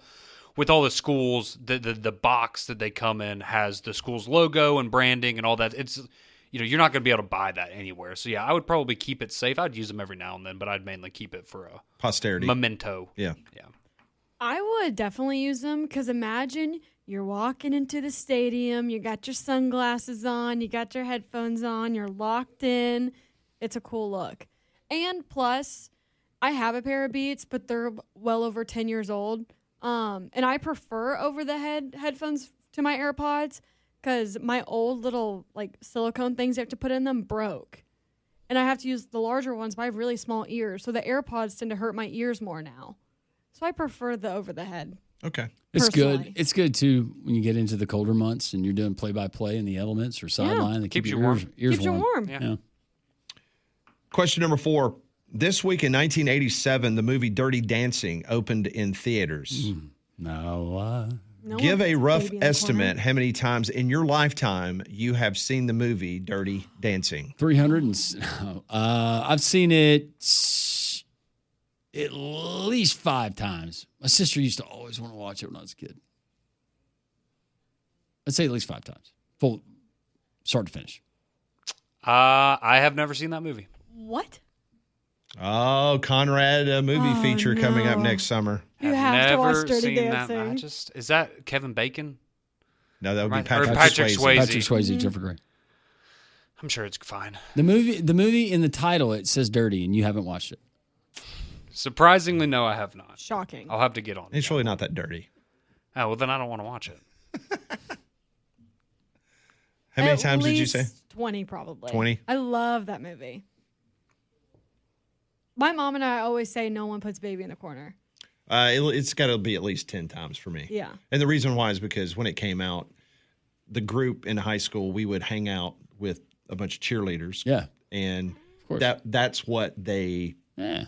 [SPEAKER 4] with all the schools, the box that they come in has the school's logo and branding and all that. It's, you're not going to be able to buy that anywhere. So, yeah, I would probably keep it safe. I'd use them every now and then, but I'd mainly keep it for a
[SPEAKER 1] posterity
[SPEAKER 4] memento.
[SPEAKER 1] Yeah.
[SPEAKER 9] I would definitely use them because imagine you're walking into the stadium, you got your sunglasses on, you got your headphones on, you're locked in. It's a cool look. And plus, I have a pair of Beats, but they're well over 10 years old. And I prefer over-the-head headphones to my AirPods because my old little like silicone things you have to put in them broke. And I have to use the larger ones, but I have really small ears. So the AirPods tend to hurt my ears more now. So I prefer the over-the-head.
[SPEAKER 1] Okay.
[SPEAKER 2] It's
[SPEAKER 9] personally.
[SPEAKER 2] good. It's good, too, when you get into the colder months and you're doing play-by-play in the elements or sideline. That
[SPEAKER 4] Keeps
[SPEAKER 2] keep
[SPEAKER 4] you
[SPEAKER 2] your
[SPEAKER 4] warm.
[SPEAKER 2] ears
[SPEAKER 9] Keeps you warm.
[SPEAKER 2] Yeah.
[SPEAKER 1] Question number 4. This week in 1987, the movie Dirty Dancing opened in theaters.
[SPEAKER 2] No.
[SPEAKER 9] No
[SPEAKER 1] Give
[SPEAKER 9] one
[SPEAKER 1] a
[SPEAKER 9] puts
[SPEAKER 1] rough
[SPEAKER 9] baby in the
[SPEAKER 1] estimate
[SPEAKER 9] corner.
[SPEAKER 1] how many times in your lifetime you have seen the movie Dirty Dancing.
[SPEAKER 2] 300 and I've seen it at least 5 times. My sister used to always want to watch it when I was a kid. I'd say at least 5 times. Full start to finish.
[SPEAKER 4] I have never seen that movie.
[SPEAKER 9] What?
[SPEAKER 1] Oh, Conrad, a movie feature coming up
[SPEAKER 9] no.
[SPEAKER 1] next summer.
[SPEAKER 9] You
[SPEAKER 4] I've
[SPEAKER 9] have to watch
[SPEAKER 4] never
[SPEAKER 9] Dirty
[SPEAKER 4] seen
[SPEAKER 9] Dancing.
[SPEAKER 4] that. Is that Kevin Bacon?
[SPEAKER 1] No, that would be
[SPEAKER 4] Or
[SPEAKER 1] Patrick
[SPEAKER 4] Patrick
[SPEAKER 1] Swayze.
[SPEAKER 4] Swayze.
[SPEAKER 2] Patrick Swayze, Jennifer Grey.
[SPEAKER 4] I'm sure it's fine.
[SPEAKER 2] The movie in the title, it says dirty, and you haven't watched it.
[SPEAKER 4] Surprisingly, no, I have not.
[SPEAKER 9] Shocking.
[SPEAKER 4] I'll have to get on.
[SPEAKER 1] It's really not that dirty.
[SPEAKER 4] Oh, well, then I don't want to watch it.
[SPEAKER 1] How many
[SPEAKER 9] At
[SPEAKER 1] times did you say?
[SPEAKER 9] least 20 probably.
[SPEAKER 1] 20?
[SPEAKER 9] I love that movie. My mom and I always say no one puts baby in the corner.
[SPEAKER 1] It's got to be at least 10 times for me.
[SPEAKER 9] Yeah.
[SPEAKER 1] And the reason why is because when it came out, the group in high school, we would hang out with a bunch of cheerleaders.
[SPEAKER 2] Yeah.
[SPEAKER 1] And
[SPEAKER 2] course.
[SPEAKER 1] that's what they...
[SPEAKER 2] Yeah.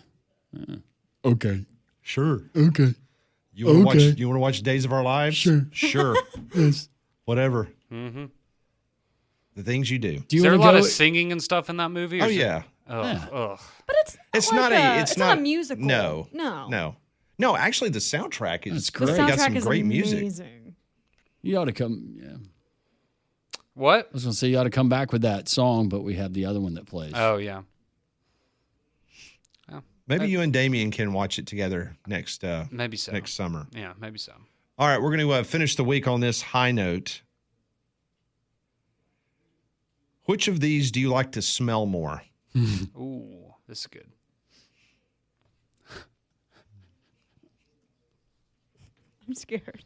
[SPEAKER 2] Okay.
[SPEAKER 1] Sure.
[SPEAKER 2] Okay.
[SPEAKER 1] You want to
[SPEAKER 2] Okay.
[SPEAKER 1] watch? You want to watch Days of Our Lives?
[SPEAKER 2] Sure.
[SPEAKER 1] Sure.
[SPEAKER 2] Yes.
[SPEAKER 1] Whatever.
[SPEAKER 4] Mm-hmm.
[SPEAKER 1] The things you do.
[SPEAKER 2] Do
[SPEAKER 4] Is
[SPEAKER 2] you
[SPEAKER 4] there a
[SPEAKER 2] want
[SPEAKER 4] lot
[SPEAKER 2] to
[SPEAKER 4] of
[SPEAKER 2] go?
[SPEAKER 4] singing and stuff in that movie? or
[SPEAKER 1] Oh
[SPEAKER 4] is it-
[SPEAKER 1] yeah.
[SPEAKER 4] Ugh,
[SPEAKER 2] Yeah.
[SPEAKER 4] ugh.
[SPEAKER 9] But
[SPEAKER 1] It's
[SPEAKER 9] like
[SPEAKER 1] not
[SPEAKER 9] it's
[SPEAKER 1] not
[SPEAKER 9] a musical.
[SPEAKER 1] No.
[SPEAKER 9] No.
[SPEAKER 1] No. Actually, the soundtrack is
[SPEAKER 2] That's
[SPEAKER 9] The
[SPEAKER 2] great.
[SPEAKER 1] got
[SPEAKER 9] soundtrack
[SPEAKER 1] some
[SPEAKER 9] is
[SPEAKER 1] great music.
[SPEAKER 9] amazing.
[SPEAKER 2] You ought to come. Yeah.
[SPEAKER 4] What?
[SPEAKER 2] I was going to say you ought to come back with that song, but we have the other one that plays.
[SPEAKER 4] Oh, yeah.
[SPEAKER 1] Maybe you and Damien can watch it together next
[SPEAKER 4] Maybe so.
[SPEAKER 1] next summer.
[SPEAKER 4] Yeah, maybe so.
[SPEAKER 1] All right, we're going to finish the week on this high note. Which of these do you like to smell more?
[SPEAKER 4] Ooh, this is good.
[SPEAKER 9] I'm scared.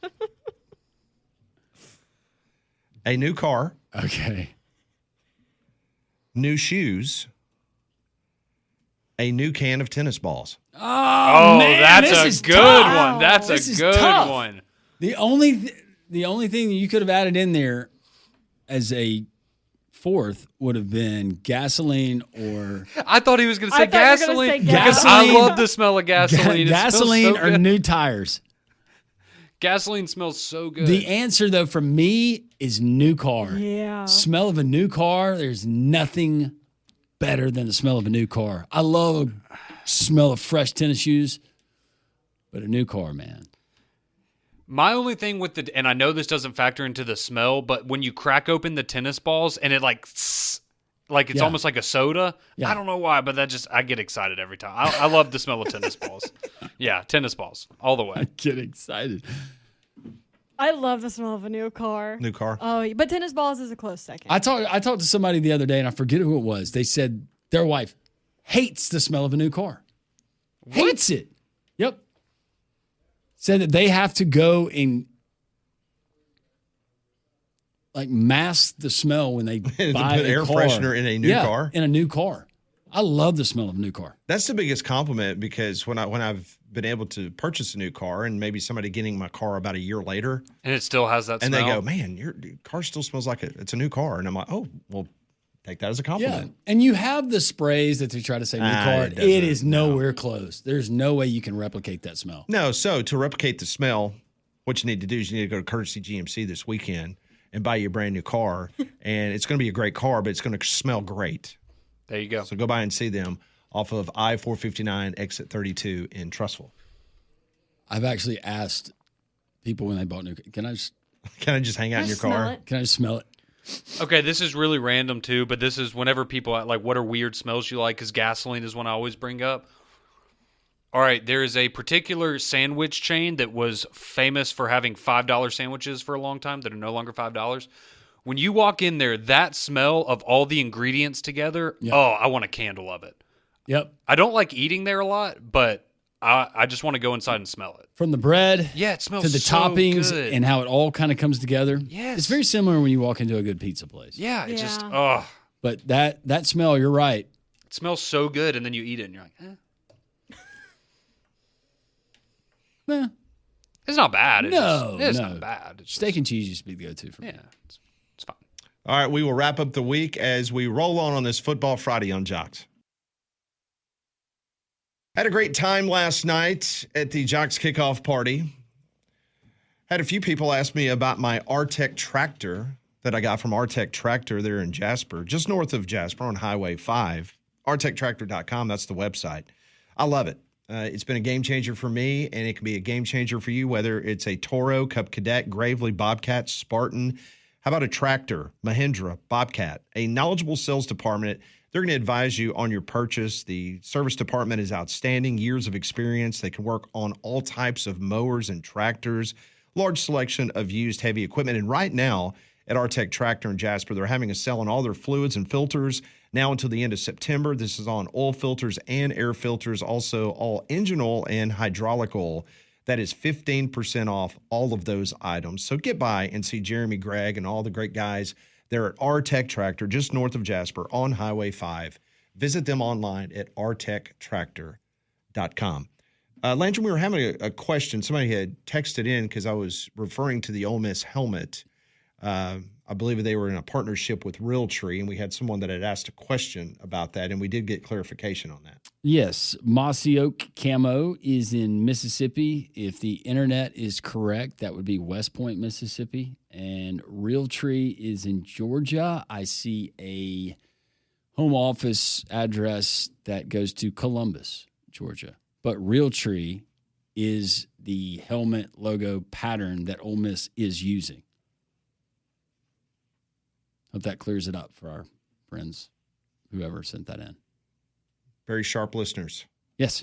[SPEAKER 1] A new car,
[SPEAKER 2] Okay.
[SPEAKER 1] new shoes, a new can of tennis balls.
[SPEAKER 2] Oh, man,
[SPEAKER 4] that's
[SPEAKER 2] this
[SPEAKER 4] a
[SPEAKER 2] is
[SPEAKER 4] good
[SPEAKER 2] tough.
[SPEAKER 4] one. That's
[SPEAKER 2] This
[SPEAKER 4] a
[SPEAKER 2] is
[SPEAKER 4] good
[SPEAKER 2] tough.
[SPEAKER 4] one.
[SPEAKER 2] The only thing you could have added in there as a fourth would have been gasoline or
[SPEAKER 4] I thought he was going to say
[SPEAKER 9] I thought you were gonna
[SPEAKER 4] gasoline.
[SPEAKER 9] say
[SPEAKER 4] Because
[SPEAKER 2] gasoline.
[SPEAKER 4] I love the smell of gasoline. It smells
[SPEAKER 2] gasoline
[SPEAKER 4] so
[SPEAKER 2] or
[SPEAKER 4] good.
[SPEAKER 2] new tires.
[SPEAKER 4] Gasoline smells so good.
[SPEAKER 2] The answer though for me is new car.
[SPEAKER 9] Yeah.
[SPEAKER 2] Smell of a new car. There's nothing better than the smell of a new car. I love a smell of fresh tennis shoes, but a new car, man.
[SPEAKER 4] My only thing with the, and I know this doesn't factor into the smell, but when you crack open the tennis balls and it like, Like it's almost like a soda.
[SPEAKER 2] Yeah.
[SPEAKER 4] I don't know why, but I get excited every time. I love the smell of tennis balls. Yeah, tennis balls all the way.
[SPEAKER 2] I get excited.
[SPEAKER 9] I love the smell of a new car.
[SPEAKER 1] New car.
[SPEAKER 9] Oh, but tennis balls is a close second.
[SPEAKER 2] I talked to somebody the other day, and I forget who it was. They said their wife hates the smell of a new car. Hates it. Yep. Said that they have to go and like mask the smell when they buy
[SPEAKER 1] Put air
[SPEAKER 2] car.
[SPEAKER 1] freshener in a new car.
[SPEAKER 2] In a new car. I love the smell of a new car.
[SPEAKER 1] That's the biggest compliment because when I've been able to purchase a new car and maybe somebody getting my car about a year later,
[SPEAKER 4] and it still has that
[SPEAKER 1] and
[SPEAKER 4] smell.
[SPEAKER 1] they go, "Man, your car still smells like it's a new car," and I'm like, "Oh, well, take that as a compliment."
[SPEAKER 2] Yeah, and you have the sprays that they try to say new car. It is nowhere close. There's no way you can replicate that smell.
[SPEAKER 1] No, so to replicate the smell, what you need to do is you need to go to Courtesy GMC this weekend and buy you a brand new car, and it's going to be a great car, but it's going to smell great.
[SPEAKER 4] There you go.
[SPEAKER 1] So go by and see them off of I-459 exit 32 in Trussville.
[SPEAKER 2] I've actually asked people when they bought new. Can I just
[SPEAKER 1] hang out in your car?
[SPEAKER 2] Can I just smell it?
[SPEAKER 4] Okay, this is really random too, but this is whenever people like, what are weird smells you like? Because gasoline is one I always bring up. All right, there is a particular sandwich chain that was famous for having $5 sandwiches for a long time that are no longer $5. When you walk in there, that smell of all the ingredients together, I want a candle of it.
[SPEAKER 2] Yep.
[SPEAKER 4] I don't like eating there a lot, but I just want to go inside and smell it.
[SPEAKER 2] From the bread
[SPEAKER 4] it smells
[SPEAKER 2] to the
[SPEAKER 4] so
[SPEAKER 2] toppings
[SPEAKER 4] good.
[SPEAKER 2] and how it all kind of comes together.
[SPEAKER 4] Yes.
[SPEAKER 2] It's very similar when you walk into a good pizza place.
[SPEAKER 4] Yeah, it just,
[SPEAKER 2] But that smell, you're right.
[SPEAKER 4] It smells so good, and then you eat it, and you're like,
[SPEAKER 2] Eh.
[SPEAKER 4] It's not bad. It's
[SPEAKER 2] No.
[SPEAKER 4] not bad. It's
[SPEAKER 2] Steak and cheese used to be the go-to for me.
[SPEAKER 4] Yeah, it's fine.
[SPEAKER 1] All right, we will wrap up the week as we roll on this Football Friday on Jocks. Had a great time last night at the Jocks kickoff party. Had a few people ask me about my Artec tractor that I got from Artec Tractor there in Jasper, just north of Jasper on Highway 5. ArtecTractor.com, that's the website. I love it. It's been a game changer for me, and it can be a game changer for you, whether it's a Toro, Cub Cadet, Gravely, Bobcat, Spartan. How about a tractor, Mahindra, Bobcat? A knowledgeable sales department. They're going to advise you on your purchase. The service department is outstanding, years of experience. They can work on all types of mowers and tractors, large selection of used heavy equipment. And right now at Artec Tractor in Jasper, they're having a sale on all their fluids and filters now until the end of September. This is on oil filters and air filters, also all engine oil and hydraulic oil. That is 15% off all of those items. So get by and see Jeremy, Gregg, and all the great guys there at Artec Tractor, just north of Jasper on Highway 5. Visit them online at artectractor.com. Landry, we were having a question. Somebody had texted in because I was referring to the Ole Miss helmet. I believe they were in a partnership with Realtree, and we had someone that had asked a question about that, and we did get clarification on that.
[SPEAKER 2] Yes, Mossy Oak Camo is in Mississippi. If the internet is correct, that would be West Point, Mississippi. And Realtree is in Georgia. I see a home office address that goes to Columbus, Georgia. But Realtree is the helmet logo pattern that Ole Miss is using. Hope that clears it up for our friends, whoever sent that in.
[SPEAKER 1] Very sharp listeners.
[SPEAKER 2] Yes.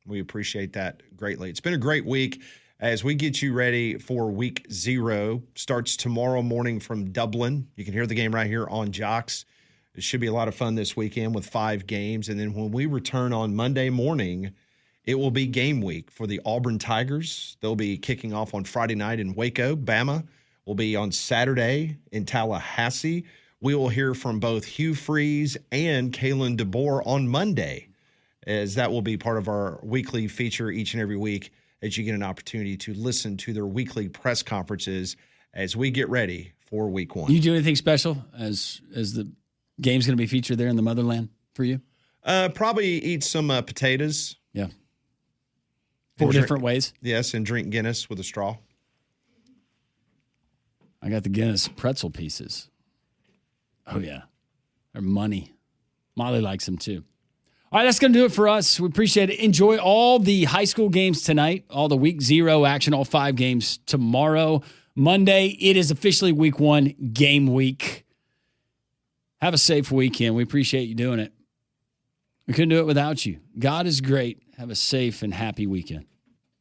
[SPEAKER 1] We appreciate that greatly. It's been a great week as we get you ready for week 0. Starts tomorrow morning from Dublin. You can hear the game right here on Jocks. It should be a lot of fun this weekend with 5 games. And then when we return on Monday morning, it will be game week for the Auburn Tigers. They'll be kicking off on Friday night in Waco. Bama will be on Saturday in Tallahassee. We will hear from both Hugh Freeze and Kalen DeBoer on Monday, as that will be part of our weekly feature each and every week as you get an opportunity to listen to their weekly press conferences as we get ready for week 1.
[SPEAKER 2] You do anything special as the game's going to be featured there in the motherland for you?
[SPEAKER 1] Probably eat some potatoes.
[SPEAKER 2] Yeah. 4 different ways?
[SPEAKER 1] Yes, and drink Guinness with a straw.
[SPEAKER 2] I got the Guinness pretzel pieces. Oh, yeah. They're money. Molly likes them, too. All right, that's going to do it for us. We appreciate it. Enjoy all the high school games tonight, all the week 0 action, all 5 games tomorrow. Monday, it is officially week 1, game week. Have a safe weekend. We appreciate you doing it. We couldn't do it without you. God is great. Have a safe and happy weekend.